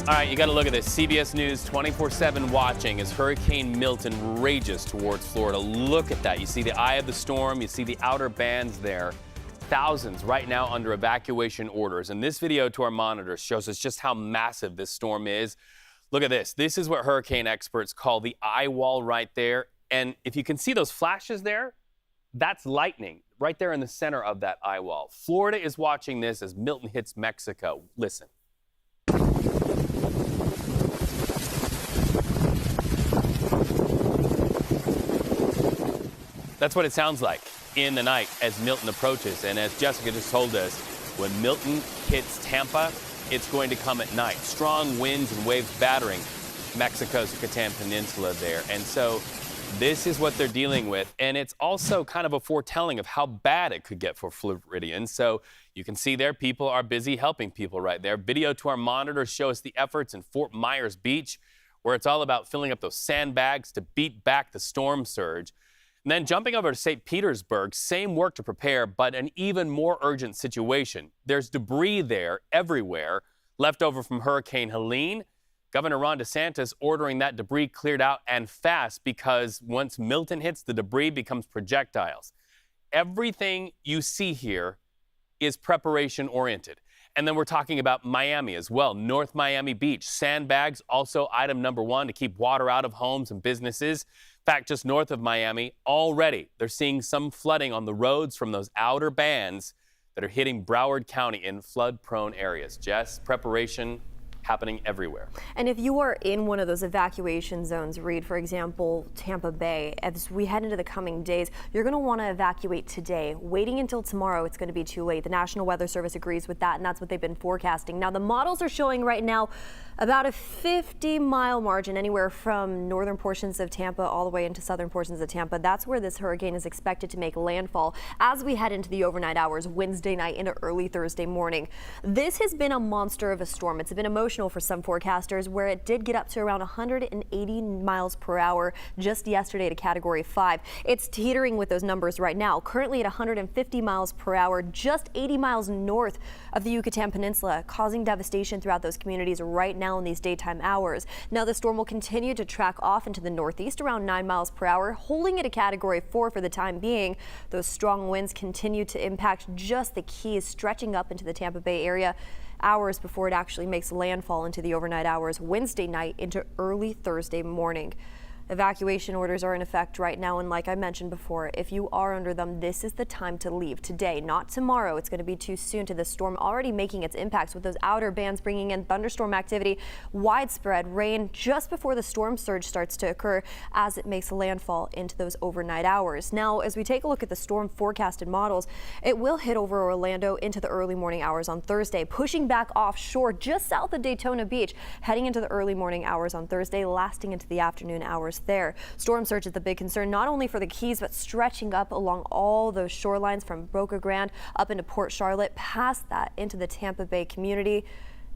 All right, you got to look at this. CBS News 24/7 watching as Hurricane Milton rages towards Florida. Look at that. You see the eye of the storm. You see the outer bands there. Thousands right now under evacuation orders. And this video to our monitors shows us just how massive this storm is. Look at this. This is what hurricane experts call the eye wall right there. And if you can see those flashes there, that's lightning right there in the center of that eye wall. Florida is watching this as Milton hits Mexico. Listen. That's what it sounds like in the night as Milton approaches. And as Jessica just told us, when Milton hits Tampa, it's going to come at night. Strong winds and waves battering Mexico's Yucatan Peninsula there. And so this is what they're dealing with. And it's also kind of a foretelling of how bad it could get for Floridians. So you can see there, people are busy helping people right there. Video to our monitors show us the efforts in Fort Myers Beach, where it's all about filling up those sandbags to beat back the storm surge. And then jumping over to St. Petersburg, same work to prepare, but an even more urgent situation. There's debris there everywhere, left over from Hurricane Helene. Governor Ron DeSantis ordering that debris cleared out and fast, because once Milton hits, the debris becomes projectiles. Everything you see here is preparation oriented. And then we're talking about Miami as well. North Miami Beach, sandbags, also item number one to keep water out of homes and businesses. In fact, just north of Miami, already they're seeing some flooding on the roads from those outer bands that are hitting Broward County in flood-prone areas. Jess, preparation happening everywhere. And if you are in one of those evacuation zones, Reed, for example, Tampa Bay, as we head into the coming days, you're going to want to evacuate today. Waiting until tomorrow, it's going to be too late. The National Weather Service agrees with that, and that's what they've been forecasting. Now, the models are showing right now about a 50-mile margin anywhere from northern portions of Tampa all the way into southern portions of Tampa. That's where this hurricane is expected to make landfall as we head into the overnight hours, Wednesday night into early Thursday morning. This has been a monster of a storm. It's been emotional for some forecasters, where it did get up to around 180 miles per hour just yesterday to Category 5. It's teetering with those numbers right now, currently at 150 miles per hour, just 80 miles north of the Yucatan Peninsula, causing devastation throughout those communities right now in these daytime hours. Now, the storm will continue to track off into the northeast around 9 miles per hour, holding it a Category 4 for the time being. Those strong winds continue to impact just the Keys, stretching up into the Tampa Bay area hours before it actually makes landfall into the overnight hours Wednesday night into early Thursday morning. Evacuation orders are in effect right now, and like I mentioned before, if you are under them, this is the time to leave today, not tomorrow. It's going to be too soon to the storm already making its impacts, with those outer bands bringing in thunderstorm activity, widespread rain just before the storm surge starts to occur as it makes landfall into those overnight hours. Now, as we take a look at the storm forecasted models, it will hit over Orlando into the early morning hours on Thursday, pushing back offshore just south of Daytona Beach, heading into the early morning hours on Thursday, lasting into the afternoon hours there. Storm surge is the big concern, not only for the Keys, but stretching up along all those shorelines from Boca Grande up into Port Charlotte, past that into the Tampa Bay community.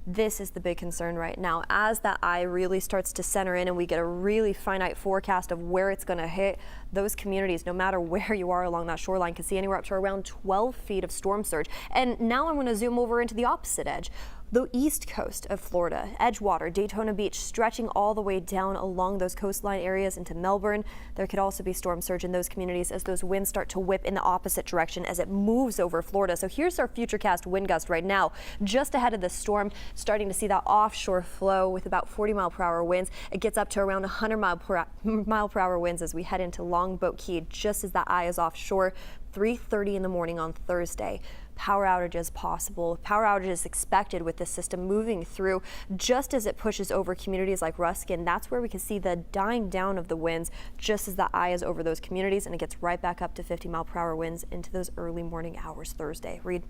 This is the big concern right now. As that eye really starts to center in and we get a really finite forecast of where it's going to hit, those communities, no matter where you are along that shoreline, can see anywhere up to around 12 feet of storm surge. And now I'm going to zoom over into the opposite edge. The east coast of Florida, Edgewater, Daytona Beach, stretching all the way down along those coastline areas into Melbourne. There could also be storm surge in those communities as those winds start to whip in the opposite direction as it moves over Florida. So here's our futurecast wind gust right now, just ahead of the storm, starting to see that offshore flow with about 40-mile-per-hour winds. It gets up to around 100-mile-per-hour winds as we head into Longboat Key, just as that eye is offshore. 3:30 in the morning on Thursday. Power outages possible. Power outages expected with this system moving through just as it pushes over communities like Ruskin. That's where we can see the dying down of the winds just as the eye is over those communities, and it gets right back up to 50-mile-per-hour winds into those early morning hours Thursday. Reed.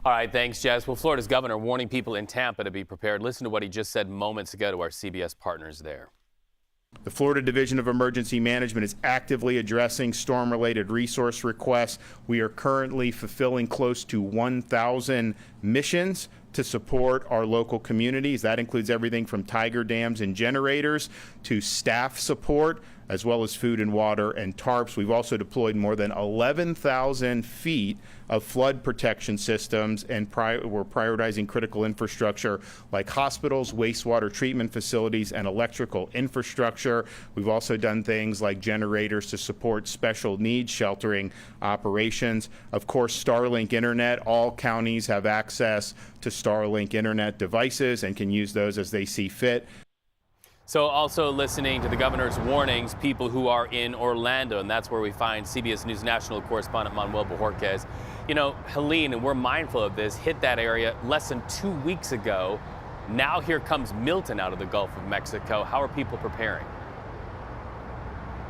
All right, thanks, Jess. Well, Florida's governor warning people in Tampa to be prepared. Listen to what he just said moments ago to our CBS partners there. The Florida Division of Emergency Management is actively addressing storm-related resource requests. We are currently fulfilling close to 1,000 missions to support our local communities. That includes everything from tiger dams and generators to staff support. as well as food and water and tarps. We've also deployed more than 11,000 feet of flood protection systems, and we're prioritizing critical infrastructure like hospitals, wastewater treatment facilities, and electrical infrastructure. We've also done things like generators to support special needs sheltering operations. Of course, Starlink internet. All counties have access to Starlink internet devices and can use those as they see fit. So also listening to the governor's warnings, people who are in Orlando, and that's where we find CBS News national correspondent Manuel Bojorquez. You know, Helene, and we're mindful of this, hit that area less than 2 weeks ago. Now here comes Milton out of the Gulf of Mexico. How are people preparing?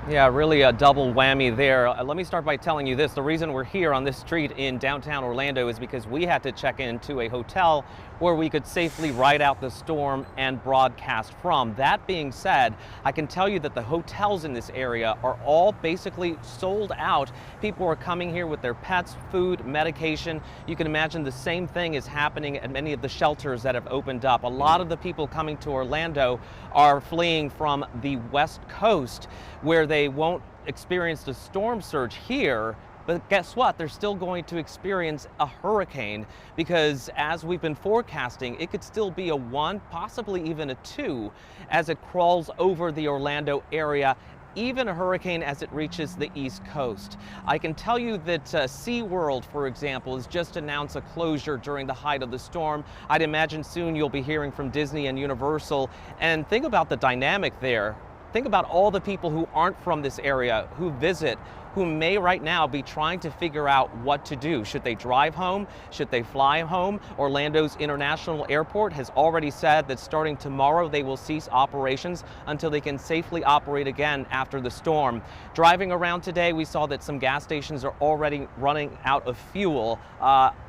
Yeah, really a double whammy there. Let me start by telling you this. The reason we're here on this street in downtown Orlando is because we had to check into a hotel where we could safely ride out the storm and broadcast from. That being said, I can tell you that the hotels in this area are all basically sold out. People are coming here with their pets, food, medication. You can imagine the same thing is happening at many of the shelters that have opened up. A lot of the people coming to Orlando are fleeing from the West Coast, where they won't experience the storm surge here. But guess what? They're still going to experience a hurricane, because as we've been forecasting, it could still be a 1, possibly even a 2, as it crawls over the Orlando area, even a hurricane as it reaches the East Coast. I can tell you that SeaWorld, for example, has just announced a closure during the height of the storm. I'd imagine soon you'll be hearing from Disney and Universal. And think about the dynamic there. Think about all the people who aren't from this area, who visit, who may right now be trying to figure out what to do. Should they drive home? Should they fly home? Orlando's International Airport has already said that starting tomorrow they will cease operations until they can safely operate again after the storm. Driving around today, we saw that some gas stations are already running out of fuel.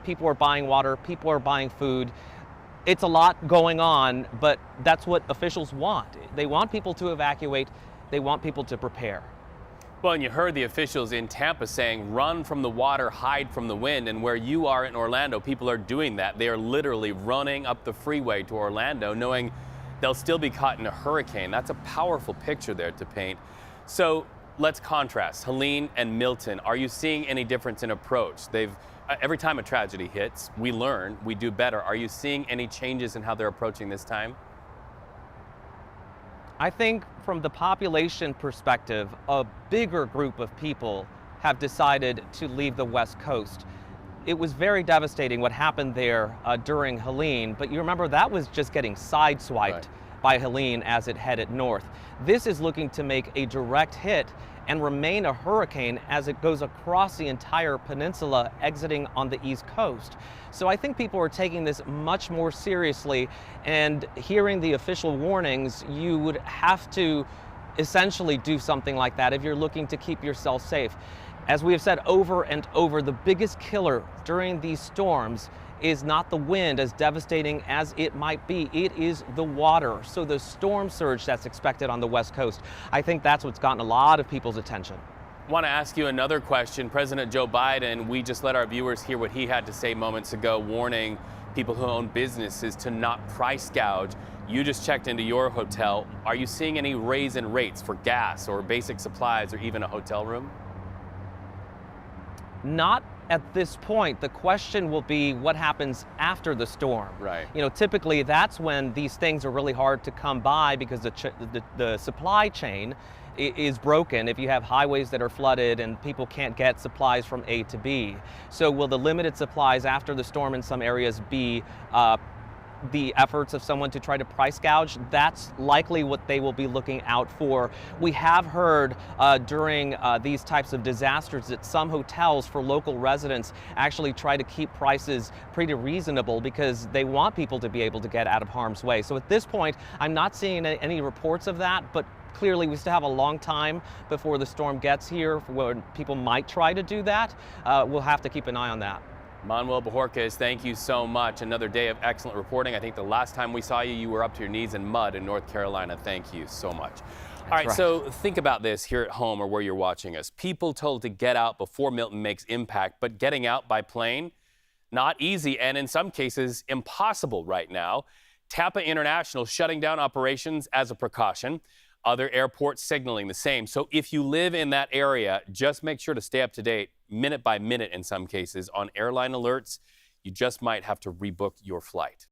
People are buying water, people are buying food. It's a lot going on, but that's what officials want. They want people to evacuate. They want people to prepare. Well, and you heard the officials in Tampa saying, run from the water, hide from the wind. And where you are in Orlando, people are doing that. They are literally running up the freeway to Orlando, knowing they'll still be caught in a hurricane. That's a powerful picture there to paint. So let's contrast Helene and Milton. Are you seeing any difference in approach? Every time a tragedy hits, we learn, we do better. Are you seeing any changes in how they're approaching this time? I think from the population perspective, a bigger group of people have decided to leave the West Coast. It was very devastating what happened there during Helene, but you remember that was just getting sideswiped by Helene as it headed north. This is looking to make a direct hit and remain a hurricane as it goes across the entire peninsula, exiting on the East Coast. So I think people are taking this much more seriously, and hearing the official warnings, you would have to essentially do something like that if you're looking to keep yourself safe. As we have said over and over, the biggest killer during these storms is not the wind, as devastating as it might be. It is the water. So the storm surge that's expected on the West Coast, I think that's what's gotten a lot of people's attention. I want to ask you another question. President Joe Biden, we just let our viewers hear what he had to say moments ago, warning people who own businesses to not price gouge. You just checked into your hotel. Are you seeing any raise in rates for gas or basic supplies or even a hotel room? Not at this point. The question will be what happens after the storm. Right. You know, typically that's when these things are really hard to come by, because the supply chain is broken if you have highways that are flooded and people can't get supplies from A to B. So will the limited supplies after the storm in some areas be the efforts of someone to try to price gouge? That's likely what they will be looking out for. We have heard during these types of disasters that some hotels for local residents actually try to keep prices pretty reasonable because they want people to be able to get out of harm's way. So at this point, I'm not seeing any reports of that, but clearly we still have a long time before the storm gets here when people might try to do that. We'll have to keep an eye on that. Manuel Bojorquez, thank you so much. Another day of excellent reporting. I think the last time we saw you, you were up to your knees in mud in North Carolina. Thank you so much. All right, so think about this here at home or where you're watching us. People told to get out before Milton makes impact, but getting out by plane, not easy, and in some cases, impossible right now. Tampa International shutting down operations as a precaution. Other airports signaling the same. So if you live in that area, just make sure to stay up to date, minute by minute in some cases, on airline alerts. You just might have to rebook your flight.